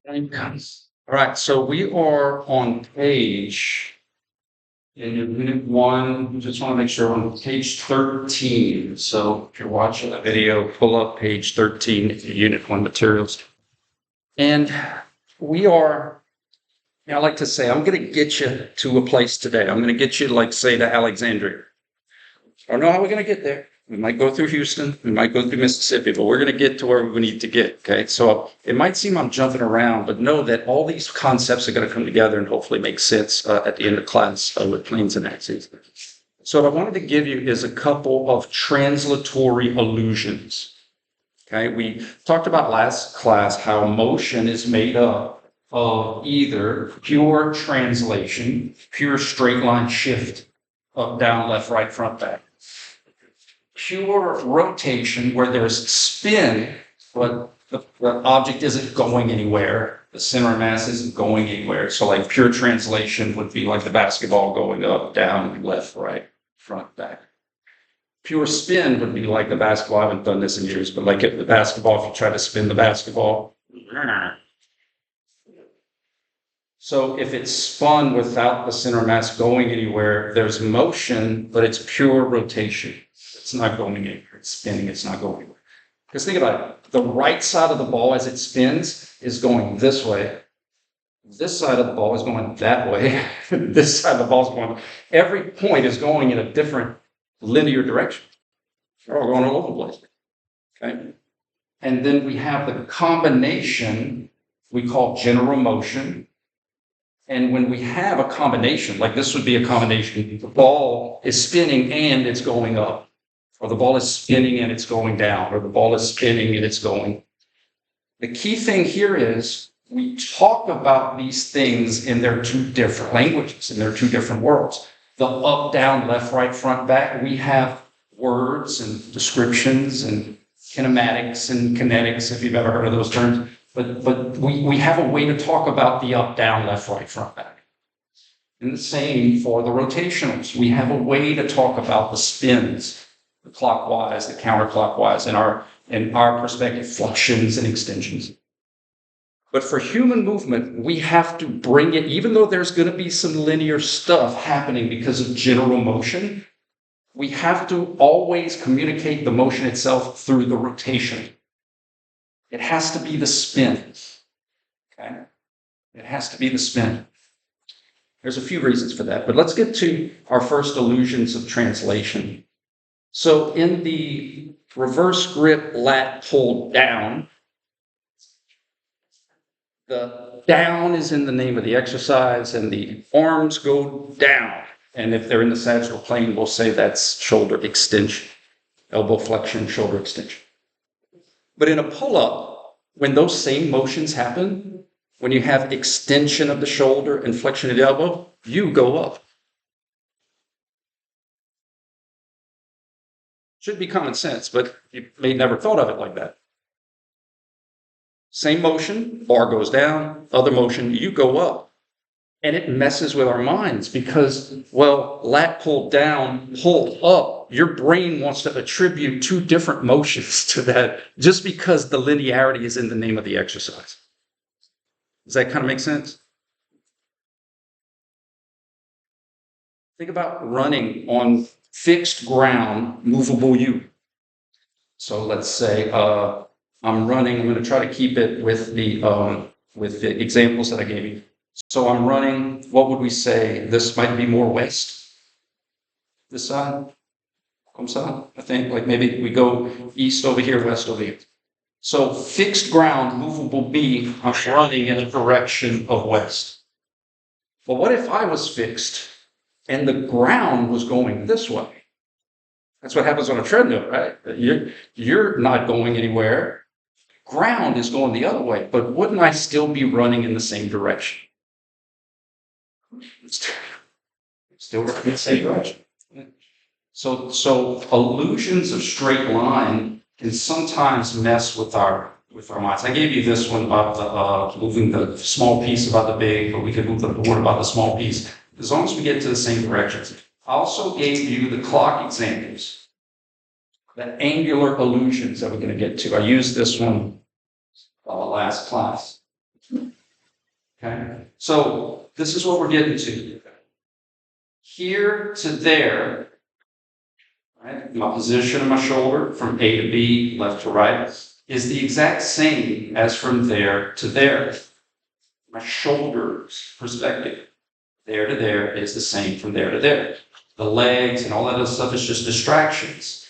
All right, so we are on page in unit one. Just want to make sure on page 13. So if you're watching the video, pull up page 13 in unit one materials. And we are, I like to say, I'm going to get you to a place today. I'm going to get you, like, say, to Alexandria. I don't know how we're going to get there. We might go through Houston, we might go through Mississippi, but we're going to get to where we need to get, okay? So it might seem I'm jumping around, but know that all these concepts are going to come together and hopefully make sense at the end of class with planes and axes. So what I wanted to give you is a couple of translatory illusions, okay? We talked about last class how motion is made up of either pure translation, pure straight line shift, up, down, left, right, front, back. Pure rotation where there's spin, but the object isn't going anywhere. The center of mass isn't going anywhere. So like pure translation would be like the basketball going up, down, left, right, front, back. Pure spin would be like the basketball. I haven't done this in years, but like the basketball, if you try to spin the basketball. So if it's spun without the center of mass going anywhere, there's motion, but it's pure rotation. It's not going anywhere. It's spinning. It's not going anywhere. Because think about it. The right side of the ball as it spins is going this way. This side of the ball is going that way. This side of the ball is going. Every point is going in a different linear direction. They're all going all over the place. Okay. And then we have the combination we call general motion. And when we have a combination, like this would be a combination, the ball is spinning and it's going up. Or the ball is spinning and it's going down, or the ball is spinning and it's going. The key thing here is we talk about these things in their two different languages, in their two different worlds. The up, down, left, right, front, back, we have words and descriptions and kinematics and kinetics, if you've ever heard of those terms. But we have a way to talk about the up, down, left, right, front, back. And the same for the rotationals. We have a way to talk about the spins, the clockwise, the counterclockwise, in our perspective, fluxions and extensions. But for human movement, we have to bring it, even though there's going to be some linear stuff happening because of general motion, we have to always communicate the motion itself through the rotation. It has to be the spin. Okay? It has to be the spin. There's a few reasons for that, but let's get to our first illusions of translation. So in the reverse grip lat pull down, the down is in the name of the exercise and the arms go down. And if they're in the sagittal plane, we'll say that's shoulder extension, elbow flexion, shoulder extension. But in a pull-up, when those same motions happen, when you have extension of the shoulder and flexion of the elbow, you go up. Should be common sense, but you may never thought of it like that. Same motion, bar goes down, other motion, you go up. And it messes with our minds because, well, lat pull down, pull up, your brain wants to attribute two different motions to that just because the linearity is in the name of the exercise. Does that kind of make sense? Think about running on fixed ground, movable U. So let's say I'm running. I'm going to try to keep it with the examples that I gave you. So I'm running. What would we say? This might be more west. This side, comme ça. I think like maybe we go east over here, west over here. So fixed ground, movable B. I'm running in a direction of west. But what if I was fixed and the ground was going this way? That's what happens on a treadmill, right? You're not going anywhere. Ground is going the other way, but wouldn't I still be running in the same direction? Still running in the same direction. So illusions of straight line can sometimes mess with our minds. I gave you this one about moving the small piece about the big, but we could move the one about the small piece. As long as we get to the same directions. I also gave you the clock examples, the angular illusions that we're going to get to. I used this one last class. Okay, so this is what we're getting to. Here to there, right? My position of my shoulder from A to B, left to right, is the exact same as from there to there. My shoulder's perspective, there to there, is the same from there to there. The legs and all that other stuff is just distractions.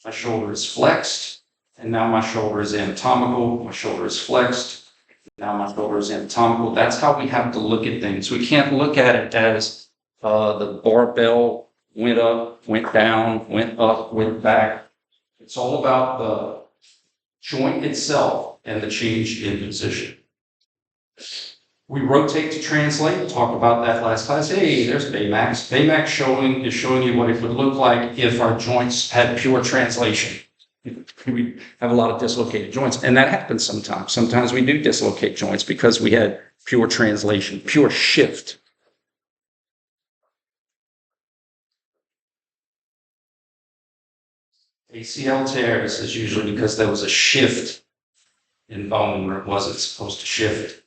My shoulder is flexed, and now my shoulder is anatomical. My shoulder is flexed. Now my shoulder is anatomical. That's how we have to look at things. We can't look at it as the barbell went up, went down, went up, went back. It's all about the joint itself and the change in position. We rotate to translate. We'll talk about that last class. Hey, there's Baymax. Baymax is showing you what it would look like if our joints had pure translation. We have a lot of dislocated joints, and that happens sometimes. Sometimes we do dislocate joints because we had pure translation, pure shift. ACL tears is usually because there was a shift in bone where it wasn't supposed to shift.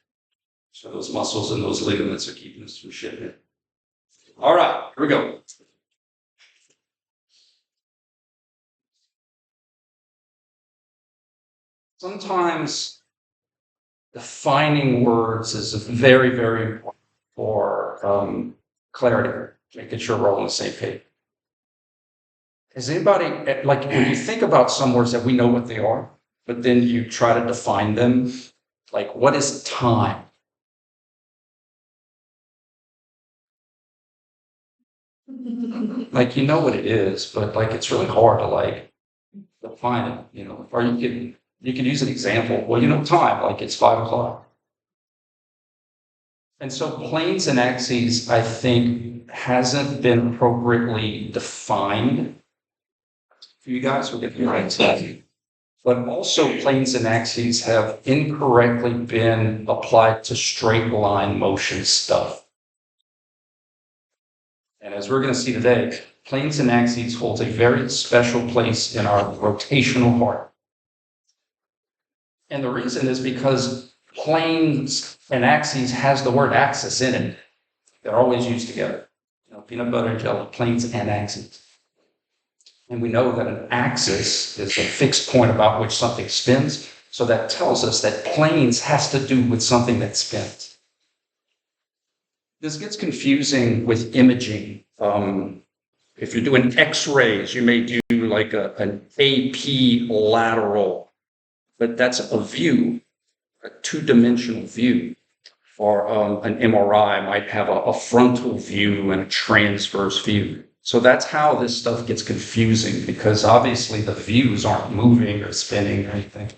So those muscles and those ligaments are keeping us from shifting. All right, here we go. Sometimes defining words is very, very important for clarity, making sure we're all on the same page. Is anybody, like when you think about some words that we know what they are, but then you try to define them, like what is time? Like you know what it is, but like it's really hard to like define it, you know, or you can use an example. Well, you know, time, like it's 5 o'clock. And so planes and axes, I think, hasn't been appropriately defined for you guys. We'll get to right to. But also planes and axes have incorrectly been applied to straight line motion stuff. And as we're going to see today, planes and axes holds a very special place in our rotational heart. And the reason is because planes and axes has the word axis in it. They're always used together. You know, peanut butter and jelly, planes and axes. And we know that an axis is a fixed point about which something spins. So that tells us that planes has to do with something that spins. This gets confusing with imaging. If you're doing X-rays, you may do like an AP lateral, but that's a view, a two-dimensional view. Or an MRI might have a frontal view and a transverse view. So that's how this stuff gets confusing, because obviously the views aren't moving or spinning or anything.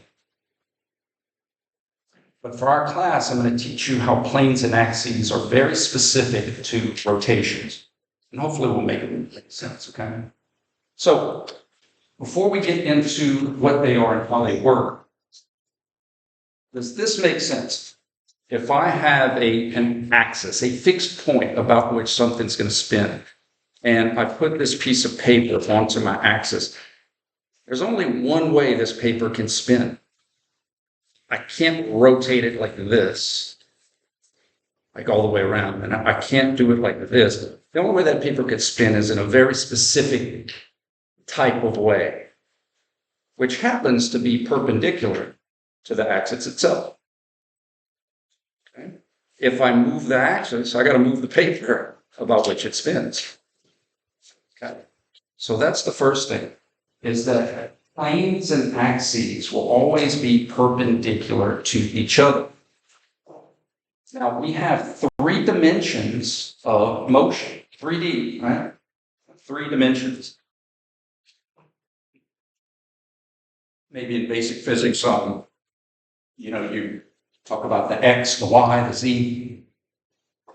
But for our class, I'm going to teach you how planes and axes are very specific to rotations. And hopefully we'll make it make sense, okay? So before we get into what they are and how they work, does this make sense? If I have an axis, a fixed point about which something's going to spin, and I put this piece of paper onto my axis, there's only one way this paper can spin. I can't rotate it like this, like all the way around, and I can't do it like this. The only way that paper could spin is in a very specific type of way, which happens to be perpendicular to the axis itself. Okay? If I move the axis, I got to move the paper about which it spins. Okay. So that's the first thing, is that planes and axes will always be perpendicular to each other. Now, we have 3 dimensions of motion, 3D, right? 3 dimensions. Maybe in basic physics, you talk about the X, the Y, the Z.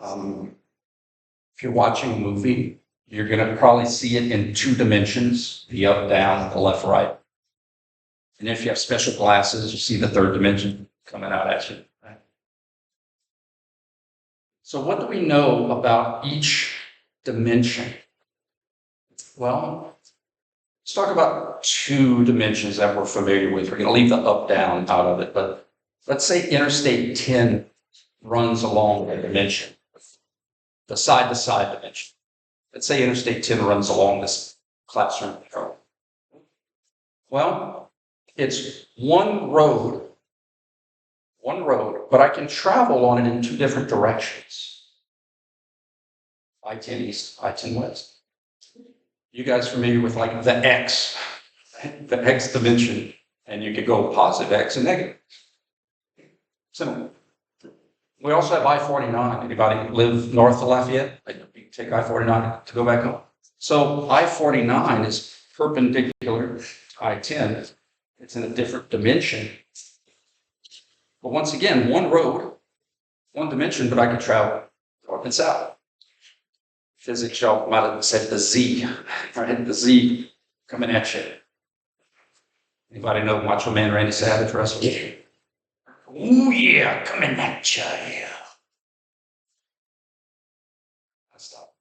If you're watching a movie, you're going to probably see it in 2 dimensions, the up, down, the left, right. And if you have special glasses, you see the 3rd dimension coming out at you. Right? So what do we know about each dimension? Well, let's talk about 2 dimensions that we're familiar with. We're going to leave the up, down out of it, but let's say Interstate 10 runs along a dimension, the side-to-side dimension. Let's say Interstate 10 runs along this classroom. Well, it's one road, but I can travel on it in two different directions. I-10 east, I-10 west. You guys familiar with like the X dimension, and you could go positive X and negative. Similar. We also have I-49. Anybody live north of Lafayette? Like you take I-49 to go back home. So I-49 is perpendicular to I-10. It's in a different dimension. But once again, one road, one dimension, but I can travel north and south. Physics, y'all might have said the Z, right? The Z coming at you. Anybody know Macho Man Randy Savage wrestler? Ooh, yeah, coming at you, yeah. Stop.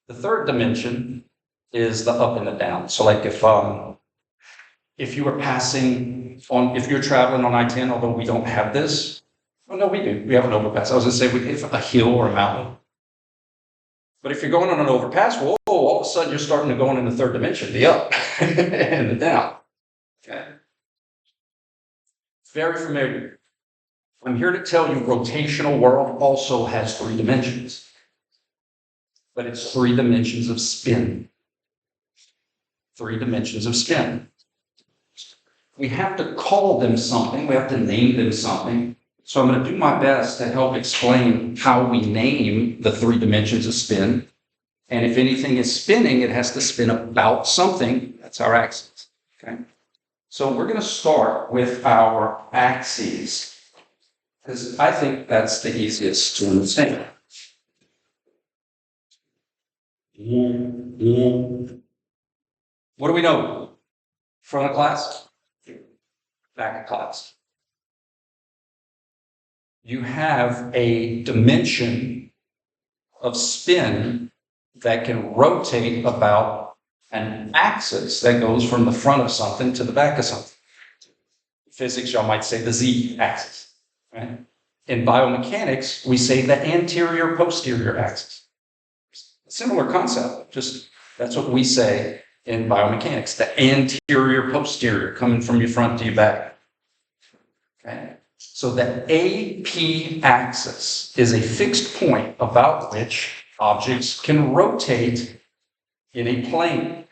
The third dimension is the up and the down. So like if you were passing on, if you're traveling on I-10, although we don't have this, oh no, we do. We have an overpass. I was gonna say we have a hill or a mountain. But if you're going on an overpass, whoa, all of a sudden you're starting to go in the third dimension, the up and the down. Okay. Very familiar. I'm here to tell you rotational world also has three dimensions. But it's three dimensions of spin. Three dimensions of spin. We have to call them something. We have to name them something. So I'm going to do my best to help explain how we name the three dimensions of spin. And if anything is spinning, it has to spin about something. That's our axis. Okay. So we're going to start with our axes, because I think that's the easiest to understand. What do we know? Front of class? Back of class. You have a dimension of spin that can rotate about an axis that goes from the front of something to the back of something. In physics, y'all might say the z-axis. Right? In biomechanics, we say the anterior-posterior axis. A similar concept, just that's what we say in biomechanics, the anterior-posterior, coming from your front to your back. Okay? So the AP axis is a fixed point about which objects can rotate in a plane.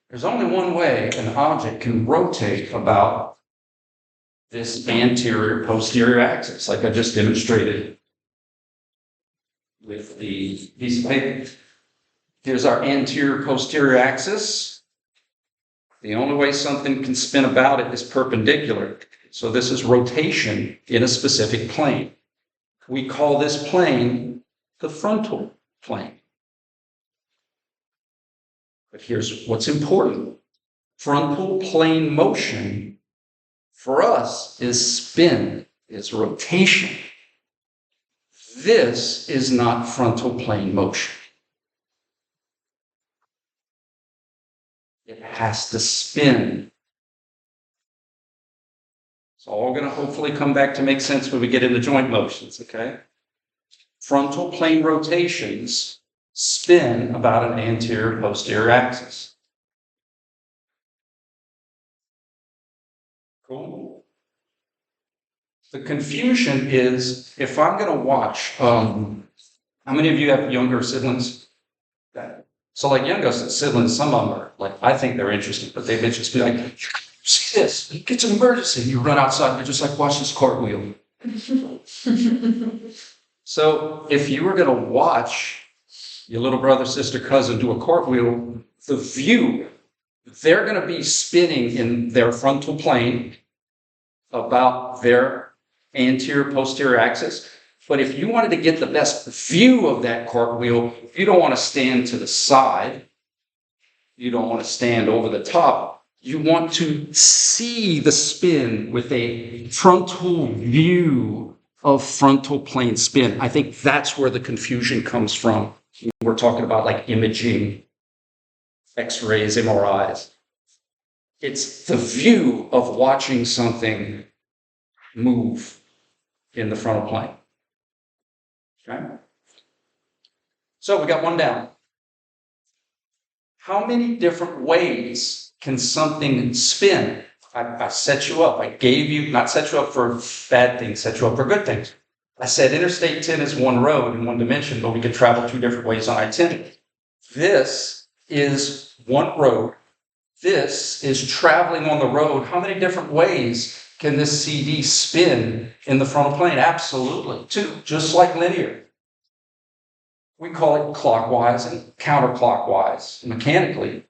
There's only one way an object can rotate about this anterior-posterior axis, like I just demonstrated with the piece of paper. Here's our anterior-posterior axis. The only way something can spin about it is perpendicular. So this is rotation in a specific plane. We call this plane the frontal plane. But here's what's important. Frontal plane motion for us is spin, is rotation. This is not frontal plane motion. It has to spin. It's all going to hopefully come back to make sense when we get into joint motions, okay? Frontal plane rotations spin about an anterior-posterior axis. Cool. The confusion is if I'm going to watch, how many of you have younger siblings? So like younger siblings, some of them are like, I think they're interesting, but they just be like, see this, it's an emergency. You run outside and you're just like, watch this cartwheel. So if you were going to watch your little brother, sister, cousin do a cartwheel, the view, they're going to be spinning in their frontal plane about their anterior posterior axis. But if you wanted to get the best view of that cartwheel, you don't want to stand to the side. You don't want to stand over the top. You want to see the spin with a frontal view of frontal plane spin. I think that's where the confusion comes from. We're talking about like imaging, X-rays, MRIs. It's the view of watching something move in the frontal plane. Okay? So we got one down. How many different ways can something spin? I set you up. I gave you, not set you up for bad things, set you up for good things. I said Interstate 10 is one road in one dimension, but we could travel two different ways on I-10. This is one road. This is traveling on the road. How many different ways can this CD spin in the frontal plane? Absolutely, two, just like linear. We call it clockwise and counterclockwise. Mechanically,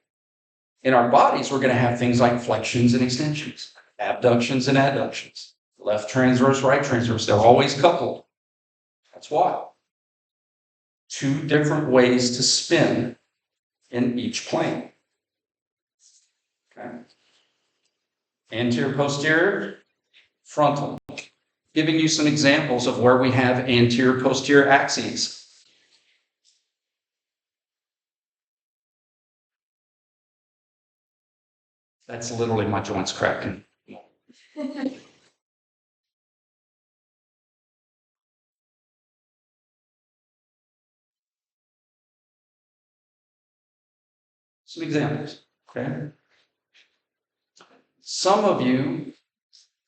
in our bodies, we're going to have things like flexions and extensions, abductions and adductions, left transverse, right transverse. They're always coupled. That's why. Two different ways to spin in each plane. Okay. Anterior, posterior, frontal. Giving you some examples of where we have anterior, posterior axes. That's literally my joints cracking. Some examples, okay? Some of you,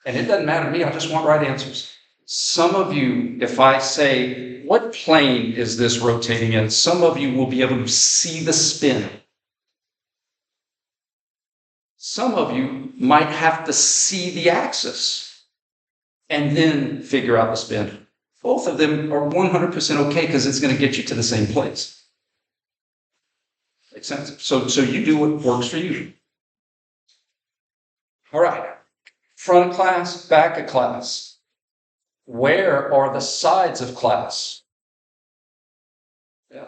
and it doesn't matter to me, I just want right answers. Some of you, if I say, what plane is this rotating in? Some of you will be able to see the spin. Some of you might have to see the axis and then figure out the spin. Both of them are 100% okay because it's going to get you to the same place. Makes sense? So you do what works for you. All right. Front of class, back of class. Where are the sides of class? Yeah.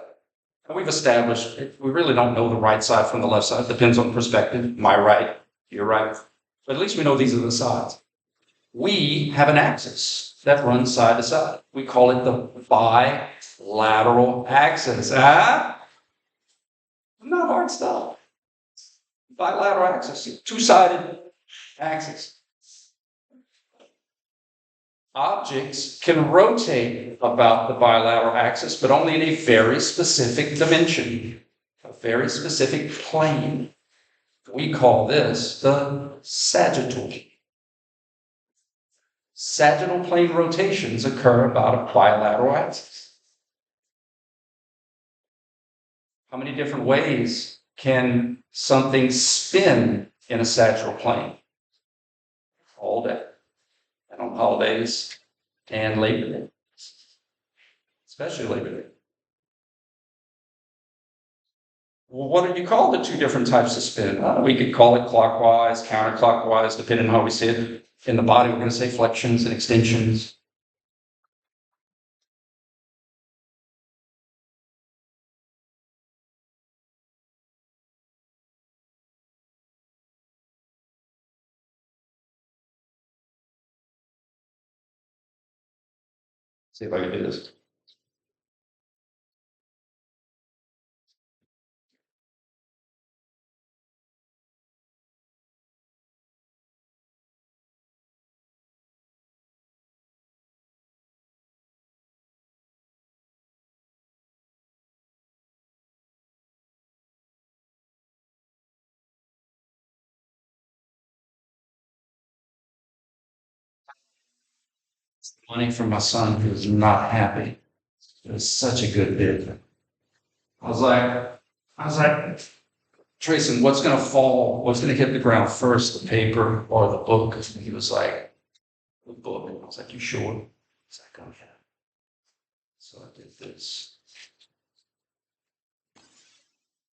And we've established we really don't know the right side from the left side. It depends on perspective. My right, your right. But at least we know these are the sides. We have an axis that runs side to side. We call it the bilateral axis. Not hard stuff. Bilateral axis, two-sided axis. Objects can rotate about the bilateral axis, but only in a very specific dimension, a very specific plane. We call this the sagittal. Sagittal plane rotations occur about a bilateral axis. How many different ways can something spin in a sagittal plane? All day. And on holidays and Labor Day. Especially Labor Day. Well, what do you call the two different types of spin? We could call it clockwise, counterclockwise, depending on how we see it. In the body, we're going to say flexions and extensions. See if I can do this. Money from my son who was not happy. It was such a good bid. I was like, Trayson, what's going to fall? What's going to hit the ground first, the paper or the book? And he was like, the book. And I was like, you sure? He's like, oh, yeah. So I did this.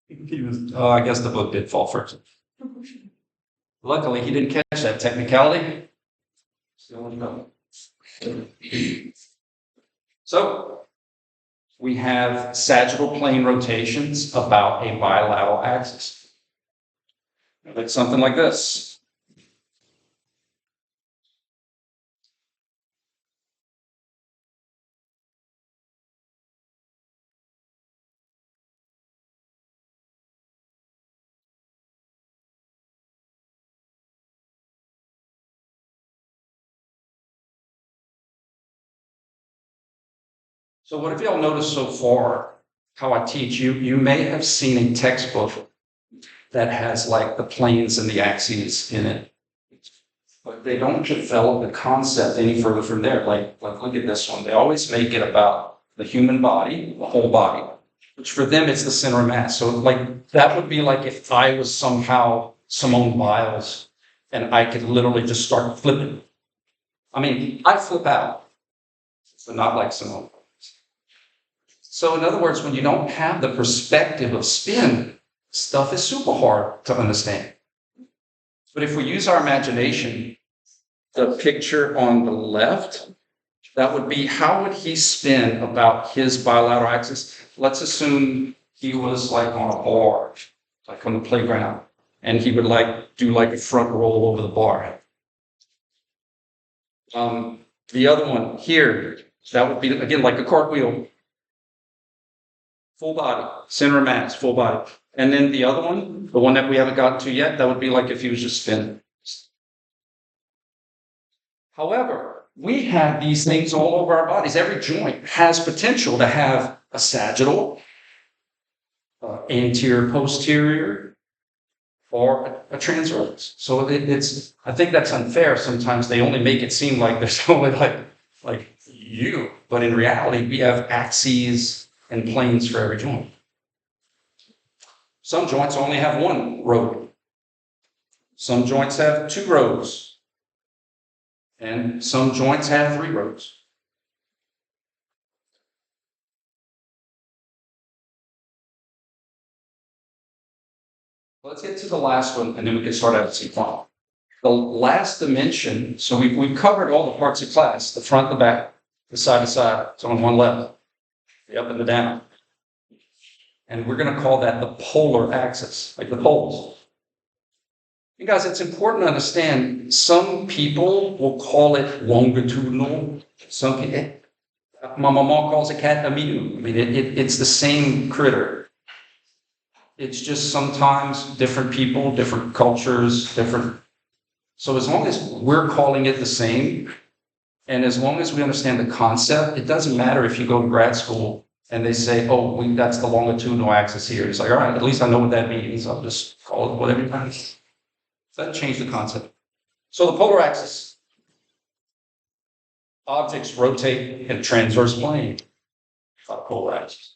He was, oh, I guess the book did fall first. Luckily, he didn't catch that technicality. Still in the So we have sagittal plane rotations about a bilateral axis. It's something like this. So what have y'all noticed so far, how I teach you? You may have seen a textbook that has like the planes and the axes in it, but they don't develop the concept any further from there. Like look at this one. They always make it about the human body, the whole body, which for them it's the center of mass. So like that would be like if I was somehow Simone Biles and I could literally just start flipping. I mean, I flip out, but not like Simone. So in other words, when you don't have the perspective of spin, stuff is super hard to understand. But if we use our imagination, the picture on the left, that would be how would he spin about his bilateral axis? Let's assume he was like on a bar, like on the playground, and he would like do like a front roll over the bar. The other one here, that would be again like a cartwheel. Full body, center of mass, full body. And then the other one, the one that we haven't gotten to yet, that would be like if he was just spinning. However, we have these things all over our bodies. Every joint has potential to have a sagittal, anterior, posterior, or a transverse. So it's, I think that's unfair. Sometimes they only make it seem like there's only like you, but in reality, we have axes and planes for every joint. Some joints only have one row. Some joints have 2 rows. And some joints have 3 rows. Let's get to the last one, and then we can start out some fun. The last dimension, so we've covered all the parts of class, the front, the back, the side to side. It's on one level, the up and the down. And we're going to call that the polar axis, like the poles. You guys, it's important to understand, some people will call it longitudinal. Some people, my mama calls it cat aminu. I mean, it's the same critter. It's just sometimes different people, different cultures, different. So as long as we're calling it the same, and as long as we understand the concept, it doesn't matter if you go to grad school and they say, oh, that's the longitudinal axis here. It's like, all right, at least I know what that means. I'll just call it whatever it means. That changed the concept. So the polar axis. Objects rotate in a transverse plane. Polar axis.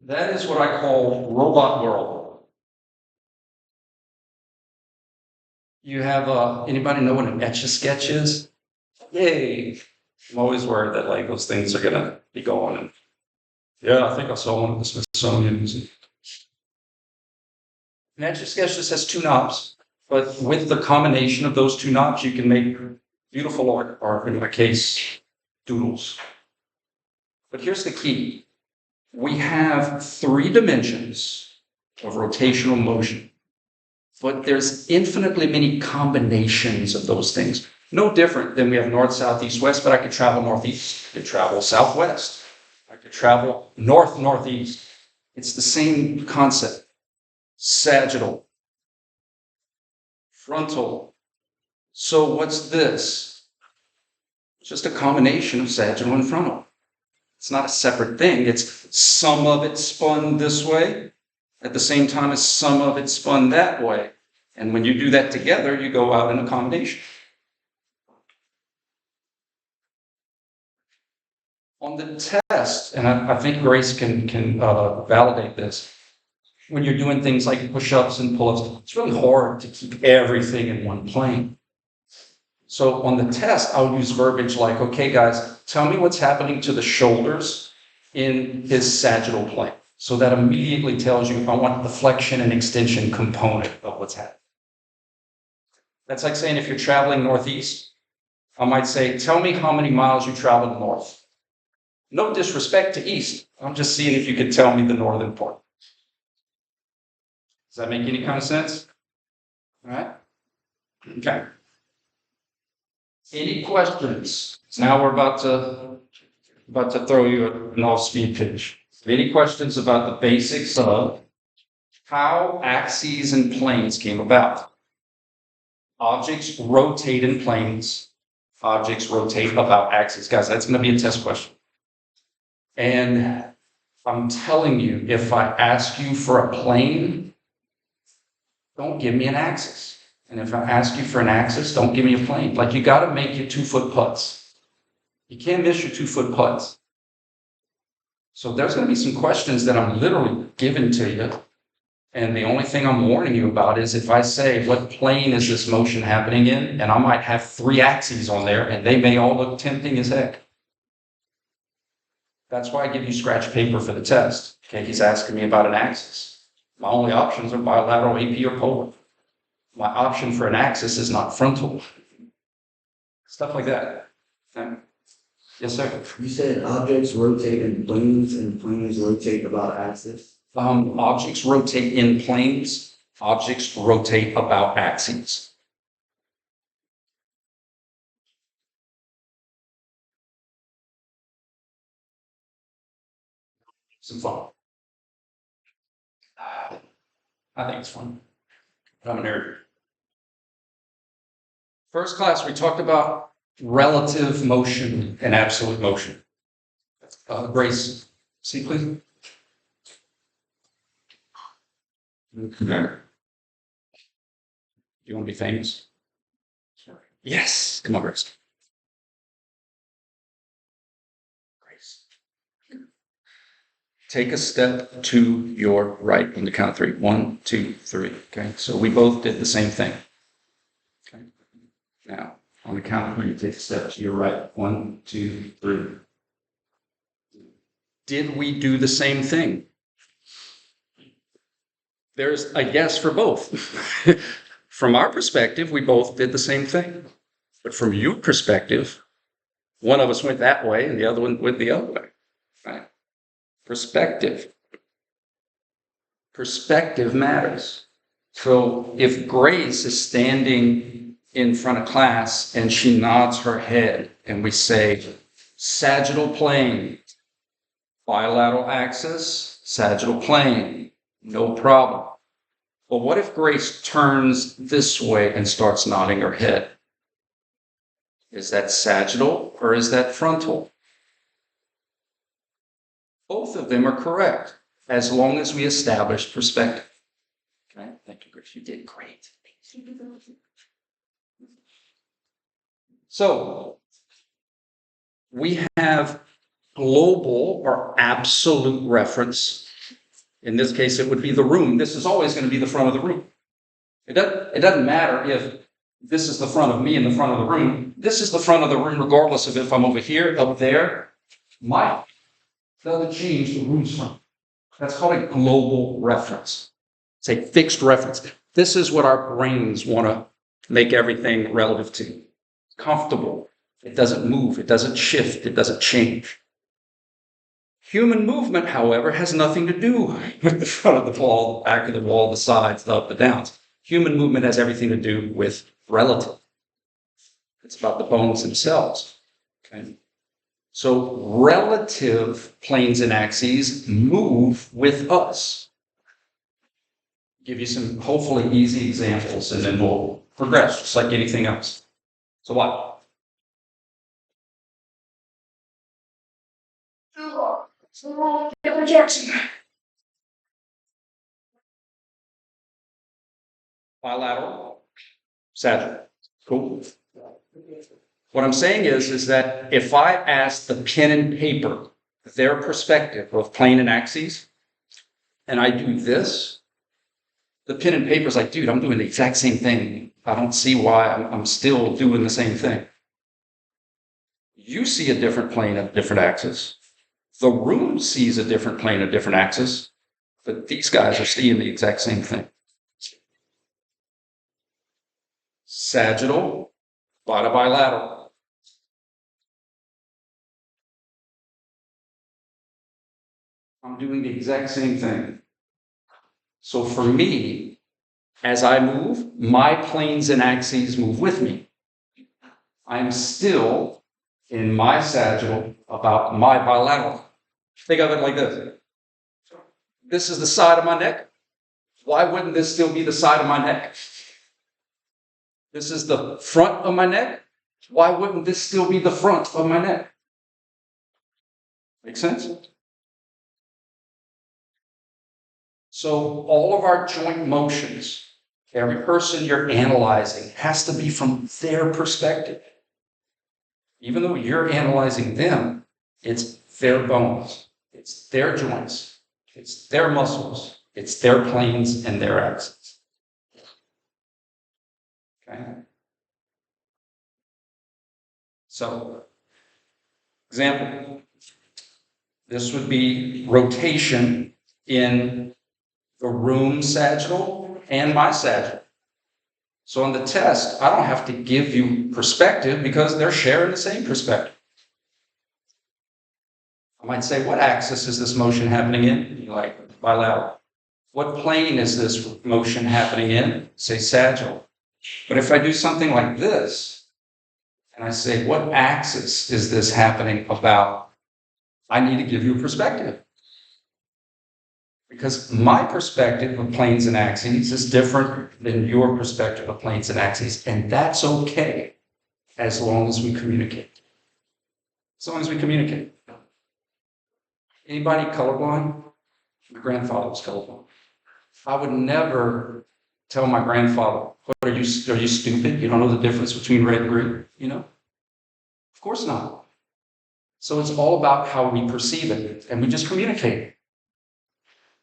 That is what I call robot world. You have, anybody know what an Etch-a-Sketch is? Yay! I'm always worried that like those things are gonna be gone. And yeah, I think I saw one at the Smithsonian Museum. An Etch-a-Sketch just has 2 knobs, but with the combination of those 2 knobs, you can make beautiful art, or in my case, doodles. But here's the key. We have 3 dimensions of rotational motion, but there's infinitely many combinations of those things. No different than we have north, south, east, west, but I could travel northeast, I could travel southwest, I could travel north, northeast. It's the same concept. Sagittal, frontal. So what's this? It's just a combination of sagittal and frontal. It's not a separate thing. It's some of it spun this way at the same time as some of it spun that way. And when you do that together, you go out in a combination. On the test, and I think Grace can validate this, when you're doing things like push-ups and pull-ups, it's really hard to keep everything in one plane. So on the test, I'll use verbiage like, okay, guys, tell me what's happening to the shoulders in his sagittal plane. So that immediately tells you I want the flexion and extension component of what's happening. That's like saying if you're traveling northeast, I might say, tell me how many miles you traveled north. No disrespect to east. I'm just seeing if you could tell me the northern part. Does that make any kind of sense? All right? Okay. Any questions? Now we're about to throw you an off-speed pitch. Any questions about the basics of how axes and planes came about? Objects rotate in planes. Objects rotate about axes. Guys, that's going to be a test question. And I'm telling you, if I ask you for a plane, don't give me an axis. And if I ask you for an axis, don't give me a plane. Like, you got to make your 2-foot putts. You can't miss your 2-foot putts. So there's going to be some questions that I'm literally giving to you. And the only thing I'm warning you about is if I say, what plane is this motion happening in? And I might have 3 axes on there, and they may all look tempting as heck. That's why I give you scratch paper for the test. Okay, he's asking me about an axis. My only options are bilateral, AP, or polar. My option for an axis is not frontal. Stuff like that. Okay. Yes, sir. You said objects rotate in planes and planes rotate about axis. Objects rotate in planes. Objects rotate about axes. Some fun. I think it's fun. I'm a nerd. First class, we talked about relative motion and absolute motion. Grace, see, please. Okay. You want to be famous? Yes. Come on, Grace. Grace. Take a step to your right on the count of 3. 1, 2, 3. Okay. So we both did the same thing. Okay. Now, on the count of 3, you take a step to your right. 1, 2, 3. Did we do the same thing? There's a yes for both. From our perspective, we both did the same thing. But from your perspective, one of us went that way and the other one went the other way. Right? Perspective. Perspective matters. So if Grace is standing in front of class and she nods her head and we say, sagittal plane, bilateral axis, sagittal plane, no problem. But what if Grace turns this way and starts nodding her head? Is that sagittal or is that frontal? Both of them are correct, as long as we establish perspective. Okay, thank you, Grace. You did great. So, we have global or absolute reference. In this case, it would be the room. This is always going to be the front of the room. It doesn't matter if this is the front of me and the front of the room. This is the front of the room, regardless of if I'm over here, up there. My doesn't change the room's front. That's called a global reference. It's a fixed reference. This is what our brains want to make everything relative to. Comfortable. It doesn't move. It doesn't shift. It doesn't change. Human movement, however, has nothing to do with the front of the wall, the back of the wall, the sides, the up, the downs. Human movement has everything to do with relative. It's about the bones themselves. Okay? So relative planes and axes move with us. Give you some hopefully easy examples and then we'll progress just like anything else. So what? Jackson. Bilateral, sagittal. Cool. What I'm saying is that if I ask the pen and paper their perspective of plane and axes, and I do this, the pen and paper is like, dude, I'm doing the exact same thing. I don't see why I'm still doing the same thing. You see a different plane, a different axis. The room sees a different plane, a different axis, but these guys are seeing the exact same thing. Sagittal, bilateral. I'm doing the exact same thing. So for me, as I move, my planes and axes move with me. I'm still in my sagittal about my bilateral. Think of it like this. This is the side of my neck. Why wouldn't this still be the side of my neck? This is the front of my neck. Why wouldn't this still be the front of my neck? Make sense? So all of our joint motions, every person you're analyzing has to be from their perspective. Even though you're analyzing them, it's their bones, it's their joints, it's their muscles, it's their planes and their axes. Okay? So, example, this would be rotation in the room sagittal and my sagittal. So on the test, I don't have to give you perspective because they're sharing the same perspective. I might say, what axis is this motion happening in? You're like, bilateral. What plane is this motion happening in? Say sagittal. But if I do something like this, and I say, what axis is this happening about? I need to give you a perspective. Because my perspective of planes and axes is different than your perspective of planes and axes, and that's okay as long as we communicate. As long as we communicate. Anybody colorblind? My grandfather was colorblind. I would never tell my grandfather, "What are you stupid? You don't know the difference between red and green?" You know? Of course not. So it's all about how we perceive it, and we just communicate.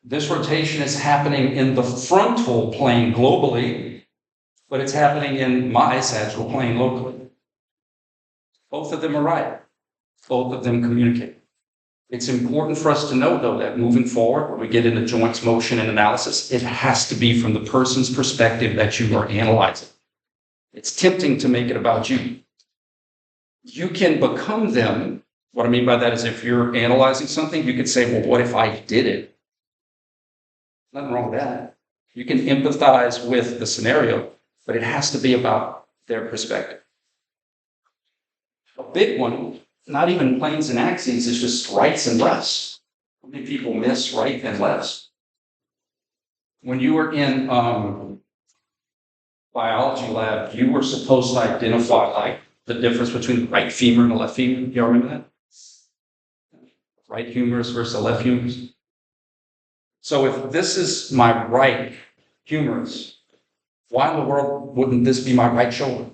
This rotation is happening in the frontal plane globally, but it's happening in my sagittal plane locally. Both of them are right. Both of them communicate. It's important for us to know, though, that moving forward, when we get into joints, motion, and analysis, it has to be from the person's perspective that you are analyzing. It's tempting to make it about you. You can become them. What I mean by that is if you're analyzing something, you could say, well, what if I did it? Nothing wrong with that. You can empathize with the scenario, but it has to be about their perspective. A big one, not even planes and axes, is just rights and lefts. How many people miss right and lefts? When you were in biology lab, you were supposed to identify like the difference between the right femur and the left femur. You all remember that? Right humerus versus the left humerus. So if this is my right humerus, why in the world wouldn't this be my right shoulder?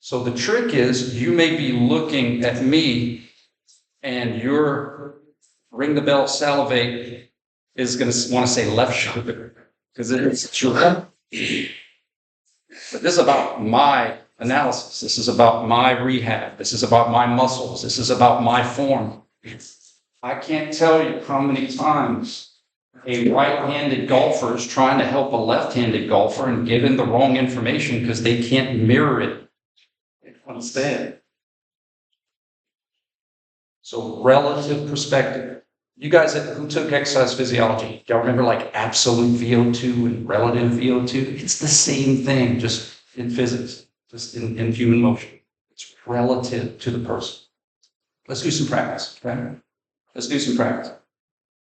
So the trick is you may be looking at me and your ring the bell salivate is going to want to say left shoulder because it's your left. But this is about my analysis. This is about my rehab. This is about my muscles. This is about my form. I can't tell you how many times a right-handed golfer is trying to help a left-handed golfer and giving the wrong information because they can't mirror it. Understand? So relative perspective. You guys who took exercise physiology, y'all remember like absolute VO2 and relative VO2? It's the same thing, just in physics, just in human motion. It's relative to the person. Let's do some practice, okay? Let's do some practice.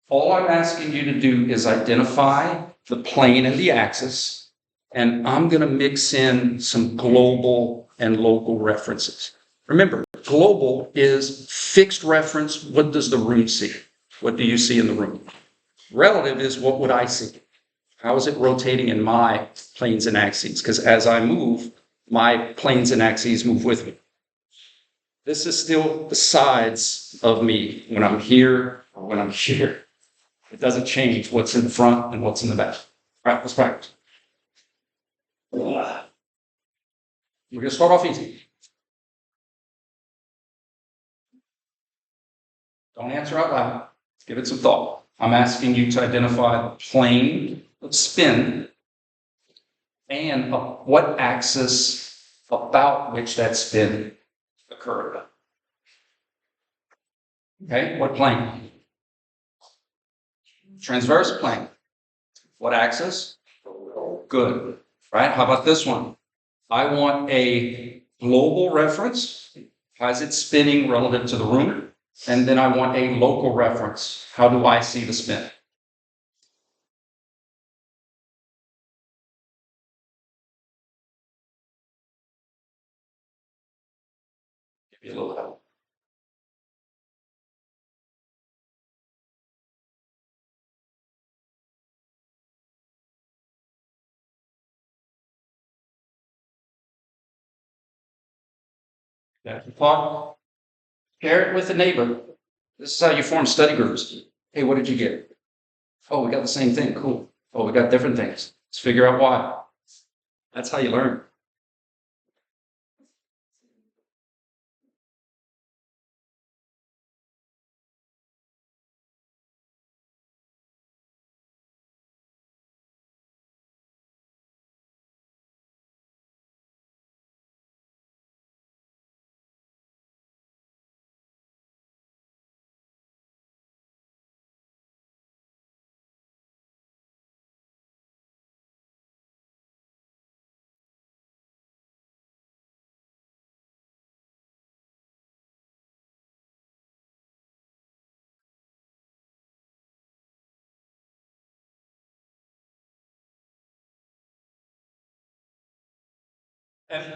All I'm asking you to do is identify the plane and the axis, and I'm going to mix in some global and local references. Remember, global is fixed reference. What does the room see? What do you see in the room? Relative is what would I see? How is it rotating in my planes and axes? Because as I move, my planes and axes move with me. This is still the sides of me when I'm here or when I'm here. It doesn't change what's in the front and what's in the back. All right, let's practice. We're going to start off easy. Don't answer out loud. Give it some thought. I'm asking you to identify the plane of spin and what axis about which that spin occurred. Okay, what plane? Transverse plane. What axis? Good. Right? How about this one? I want a global reference, how is it spinning relative to the room? And then I want a local reference. How do I see the spin? Give you a little help. That's the thought. Share it with a neighbor. This is how you form study groups. Hey, what did you get? Oh, we got the same thing. Cool. Oh, we got different things. Let's figure out why. That's how you learn.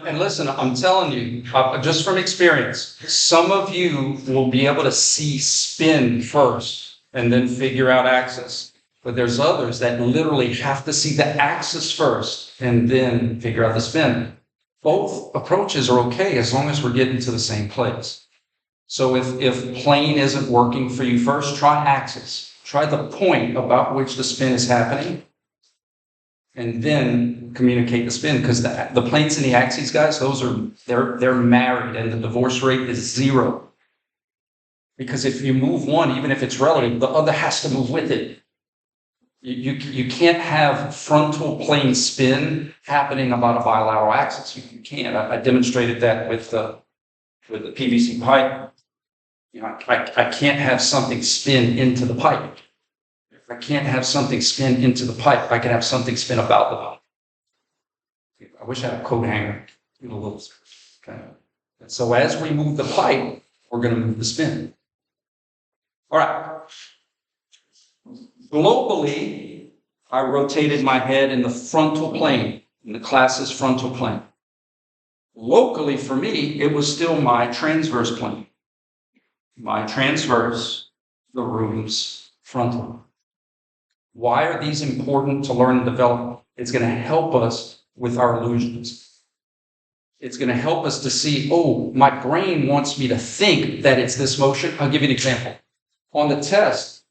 And listen, I'm telling you, just from experience, some of you will be able to see spin first and then figure out axis. But there's others that literally have to see the axis first and then figure out the spin. Both approaches are okay as long as we're getting to the same place. So if plane isn't working for you first, try axis. Try the point about which the spin is happening, and then communicate the spin, because the planes and the axes, guys, they're married, and the divorce rate is 0. Because if you move one, even if it's relative, the other has to move with it. You can't have frontal plane spin happening about a bilateral axis. You can't. I demonstrated that with the PVC pipe. You know, I can't have something spin into the pipe. If I can't have something spin into the pipe, I can have something spin about the pipe. I wish I had a coat hanger. Do a little. Okay. So as we move the pipe, we're going to move the spin. All right. Globally, I rotated my head in the frontal plane, in the class's frontal plane. Locally, for me, it was still my transverse plane. My transverse, the room's frontal. Why are these important to learn and develop? It's going to help us with our illusions. It's going to help us to see, oh, my brain wants me to think that it's this motion. I'll give you an example. On the test,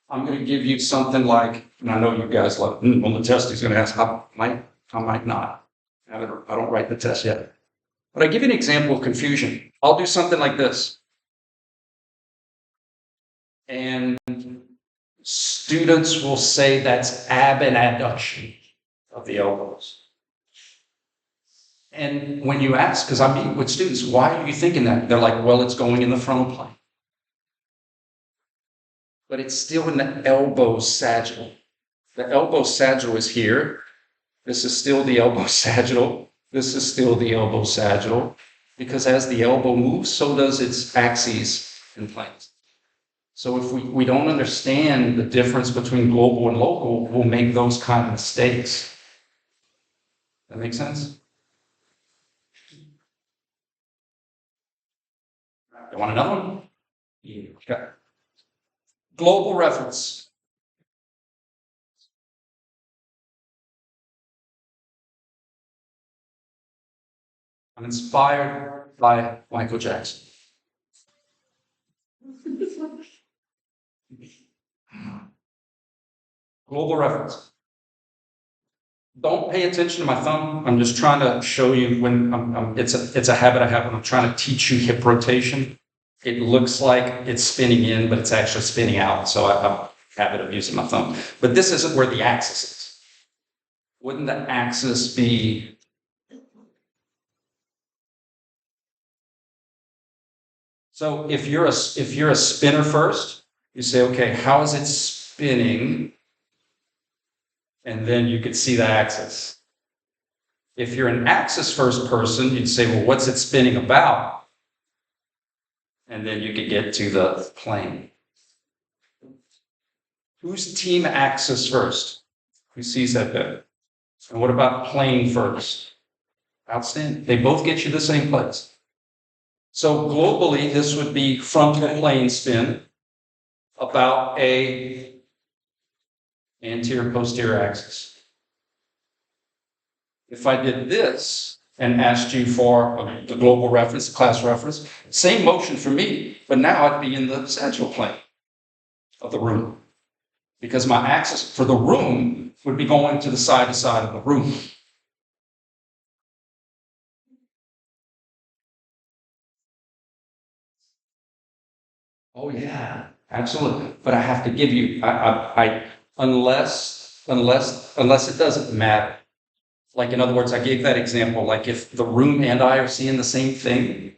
I'm going to give you something like, and I know you guys love it, on the test he's going to ask, I might not. I don't write the test yet. But I give you an example of confusion. I'll do something like this. And students will say that's ab and adduction of the elbows. And when you ask, because I meet with students, why are you thinking that? They're like, well, it's going in the frontal plane. But it's still in the elbow sagittal. The elbow sagittal is here. This is still the elbow sagittal. This is still the elbow sagittal. Because as the elbow moves, so does its axes and planes. So if we don't understand the difference between global and local, we'll make those kind of mistakes. That make sense? You want another one? Yeah. Okay. Global reference. I'm inspired by Michael Jackson. Global reference. Don't pay attention to my thumb. I'm just trying to show you when it's a habit I have when I'm trying to teach you hip rotation. It looks like it's spinning in, but it's actually spinning out. So I have a habit of using my thumb. But this isn't where the axis is. Wouldn't the axis be? So if you're a spinner first, you say, okay, how is it spinning? And then you could see the axis. If you're an axis first person, you'd say, well, what's it spinning about? And then you could get to the plane. Who's team axis first? Who sees that better? And what about plane first? Outstanding. They both get you the same place. So globally, this would be frontal plane spin about a anterior posterior axis. If I did this and asked you for the global reference, the class reference, same motion for me, but now I'd be in the sagittal plane of the room, because my axis for the room would be going to the side of the room. Oh yeah, absolutely. But I have to give you, unless it doesn't matter. Like, in other words, I gave that example, like if the room and I are seeing the same thing,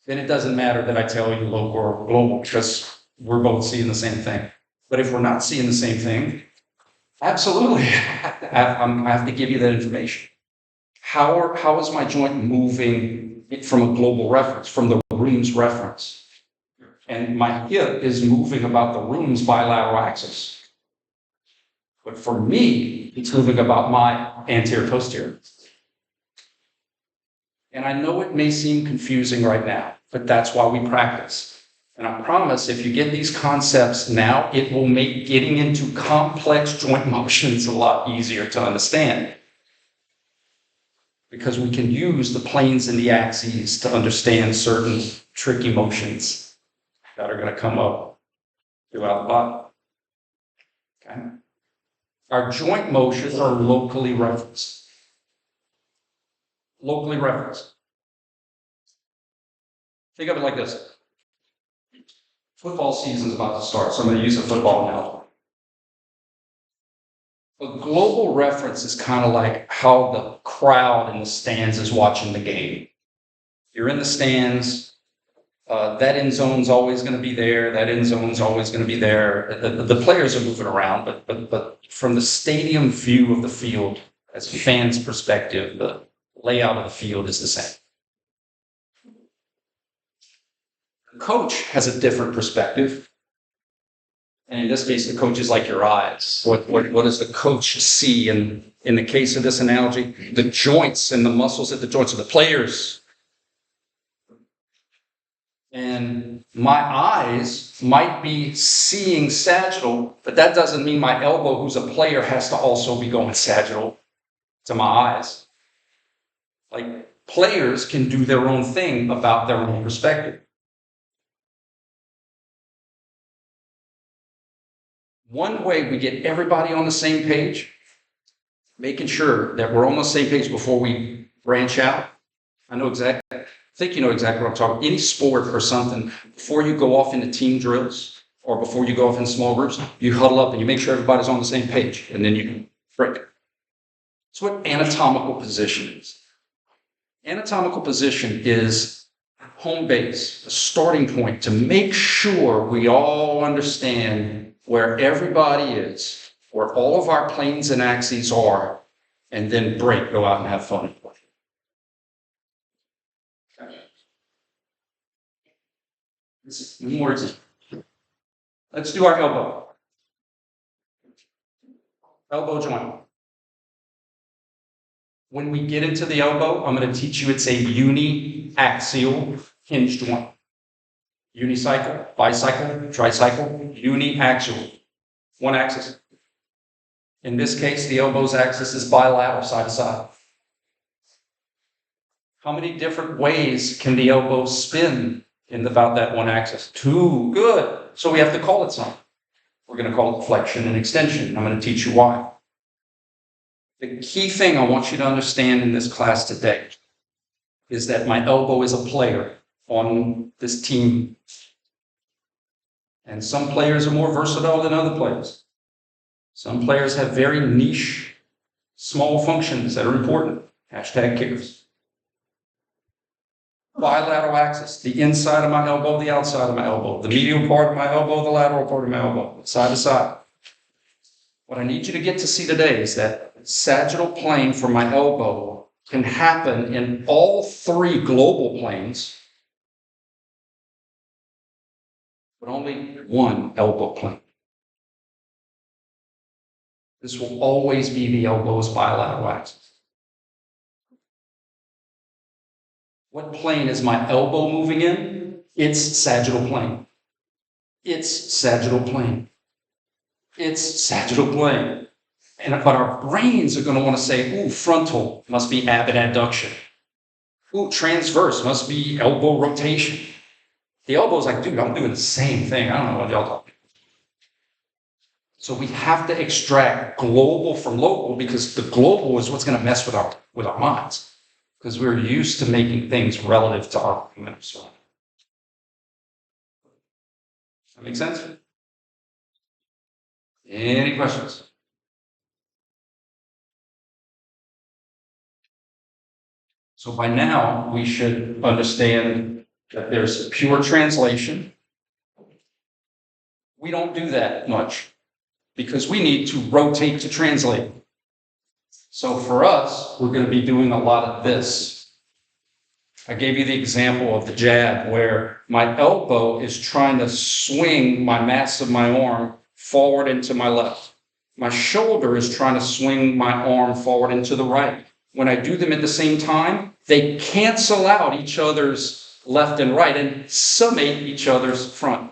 then it doesn't matter that I tell you local or global, because we're both seeing the same thing. But if we're not seeing the same thing, absolutely, I have to give you that information. How is my joint moving from a global reference, from the room's reference? And my hip is moving about the room's bilateral axis. But for me, it's moving about my anterior posterior. And I know it may seem confusing right now, but that's why we practice. And I promise, if you get these concepts now, it will make getting into complex joint motions a lot easier to understand. Because we can use the planes and the axes to understand certain tricky motions that are going to come up throughout the body. Okay? Our joint motions are locally referenced. Locally referenced. Think of it like this. Football season is about to start, so I'm going to use a football analogy. A global reference is kind of like how the crowd in the stands is watching the game. You're in the stands, that end zone's always going to be there, that end zone's always going to be there. The players are moving around, but from the stadium view of the field, as a fan's perspective, the layout of the field is the same. The coach has a different perspective. And in this case, the coach is like your eyes. What does the coach see? And in the case of this analogy, the joints and the muscles at the joints of the players. And my eyes might be seeing sagittal, but that doesn't mean my elbow, who's a player, has to also be going sagittal to my eyes. Like, players can do their own thing about their own perspective. One way we get everybody on the same page, making sure that we're on the same page before we branch out. I think you know exactly what I'm talking about. Any sport or something, before you go off into team drills or before you go off in small groups, you huddle up and you make sure everybody's on the same page, and then you break it. That's what anatomical position is. Anatomical position is home base, a starting point to make sure we all understand where everybody is, where all of our planes and axes are, and then go out and have fun. This is more easy. Let's do our elbow. Elbow joint. When we get into the elbow, I'm going to teach you it's a uniaxial hinge joint. Unicycle, bicycle, tricycle, uniaxial. One axis. In this case, the elbow's axis is bilateral, side to side. How many different ways can the elbow spin in about that one axis? 2. Good. So we have to call it something. We're going to call it flexion and extension. I'm going to teach you why. The key thing I want you to understand in this class today is that my elbow is a player on this team. And some players are more versatile than other players. Some players have very niche, small functions that are important. Hashtag kickers. Bilateral axis, the inside of my elbow, the outside of my elbow, the medial part of my elbow, the lateral part of my elbow, side to side. What I need you to get to see today is that sagittal plane for my elbow can happen in all three global planes, but only one elbow plane. This will always be the elbow's bilateral axis. What plane is my elbow moving in? It's sagittal plane. It's sagittal plane. It's sagittal plane. But our brains are going to want to say, ooh, frontal must be ab and adduction. Ooh, transverse must be elbow rotation. The elbow's like, dude, I'm doing the same thing. I don't know what y'all talking. So we have to extract global from local, because the global is what's going to mess with our minds, because we're used to making things relative to our minutes. That make sense? Any questions? So by now we should understand that there's pure translation. We don't do that much because we need to rotate to translate. So for us, we're going to be doing a lot of this. I gave you the example of the jab where my elbow is trying to swing my mass of my arm forward into my left. My shoulder is trying to swing my arm forward into the right. When I do them at the same time, they cancel out each other's left and right and summate each other's front.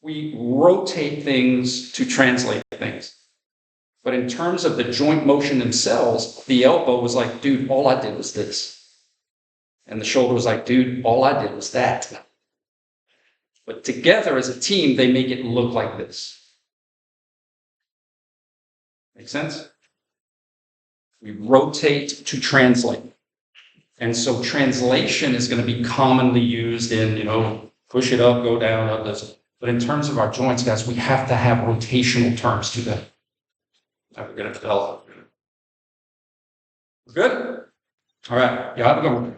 We rotate things to translate things. But in terms of the joint motion themselves, the elbow was like, dude, all I did was this. And the shoulder was like, dude, all I did was that. But together as a team, they make it look like this. Make sense? We rotate to translate. And so translation is going to be commonly used in, push it up, go down, up this. But in terms of our joints, guys, we have to have rotational terms to them. We're going to develop. Good? All right. You have a good one.